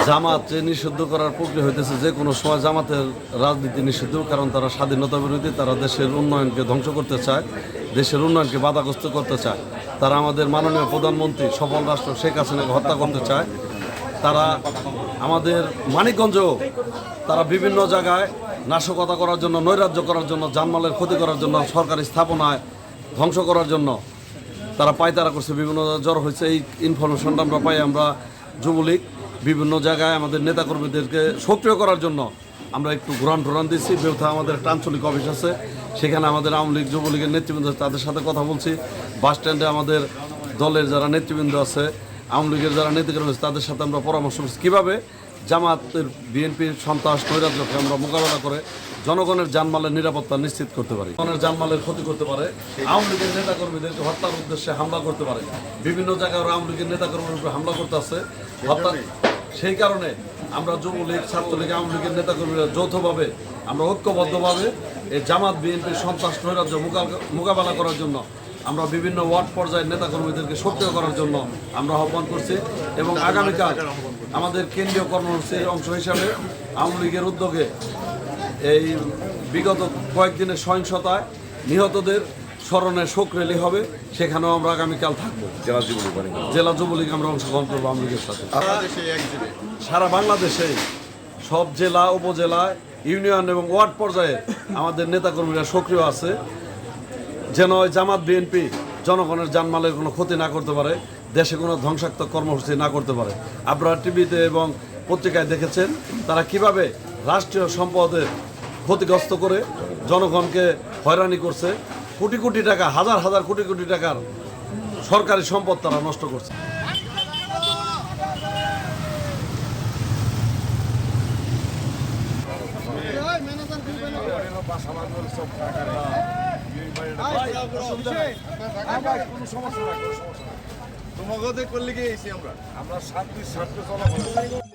জামাত নিষিদ্ধ করার প্রক্রিয়া হইতেছে যে কোনো সময় জামাতের রাজনীতি নিষিদ্ধ, কারণ তারা স্বাধীনতা বিরোধী, তারা দেশের উন্নয়নকে ধ্বংস করতে চায়, দেশের উন্নয়নকে বাধাগ্রস্ত করতে চায়। তারা আমাদের মাননীয় প্রধানমন্ত্রী সফল রাষ্ট্র শেখ হাসিনাকে হত্যা করতে চায়। তারা আমাদের মানিকগঞ্জেও তারা বিভিন্ন জায়গায় নাশকতা করার জন্য, নৈরাজ্য করার জন্য, জানমালের ক্ষতি করার জন্য, সরকারি স্থাপনায় ধ্বংস করার জন্য তারা পায়তারা করছে। বিভিন্ন জ্বর হয়েছে, এই ইনফরমেশনটা আমরা পাই। আমরা যুবলীগ বিভিন্ন জায়গায় আমাদের নেতাকর্মীদেরকে সক্রিয় করার জন্য আমরা একটু ঘোরান দিচ্ছি। বেউথা আমাদের একটা আঞ্চলিক অফিস আছে, সেখানে আমাদের আওয়ামী লীগ যুবলীগের নেতৃবৃন্দ তাদের সাথে কথা বলছি। বাস স্ট্যান্ডে আমাদের দলের যারা নেতৃবৃন্দ আছে, আওয়ামী লীগের যারা নেতৃবৃন্দ আছে, তাদের সাথে আমরা পরামর্শ করছি কীভাবে জামাতের বিএনপির সন্ত্রাস নৈরাজ্যকে আমরা মোকাবেলা করে জনগণের জানমালের নিরাপত্তা নিশ্চিত করতে পারি। জনগণের জানমালের ক্ষতি করতে পারে, আওয়ামী লীগের নেতাকর্মীদেরকে হত্যার উদ্দেশ্যে হামলা করতে পারে। বিভিন্ন জায়গায় ওরা আওয়ামী লীগের নেতাকর্মীর উপরে হামলা করতে আসছে, হত্যা। সেই কারণে আমরা যুবলীগ, ছাত্রলীগ, আওয়ামী লীগের নেতাকর্মীরা যৌথভাবে আমরা ঐক্যবদ্ধভাবে এই জামাত বিএনপির সন্ত্রাস নৈরাজ্য মোকাবেলা করার জন্য আমরা বিভিন্ন ওয়ার্ড পর্যায়ের নেতাকর্মীদেরকে সক্রিয় করার জন্য আমরা আহ্বান করছি। এবং আগামীকাল আমাদের কেন্দ্রীয় কর্মসূচির অংশ হিসাবে আওয়ামী লীগের উদ্যোগে এই বিগত কয়েকদিনের সহিংসতায় নিহতদের স্মরণে শোক র্যালি হবে, সেখানেও আমরা আগামীকাল থাকবো। জেলা যুবলীগ আমরা অংশগ্রহণ করবো আওয়ামী লীগের সাথে। সারা বাংলাদেশে সব জেলা, উপজেলা, ইউনিয়ন এবং ওয়ার্ড পর্যায়ে আমাদের নেতাকর্মীরা সক্রিয় আছে, যেন জামাত বিএনপি জনগণের জানমালের কোনো ক্ষতি না করতে পারে, দেশে কোনো ধ্বংসাত্মক কর্মসূচি না করতে পারে। আপনারা টিভিতে এবং পত্রিকায় দেখেছেন তারা কিভাবে রাষ্ট্রীয় সম্পদের ক্ষতিগ্রস্ত করে জনগণকে হয়রানি করছে। কোটি কোটি টাকা, হাজার হাজার কোটি কোটি টাকার সরকারি সম্পদ তারা নষ্ট করছে। তোমাকে করলে গিয়ে আমরা শান্তির স্বার্থে চলা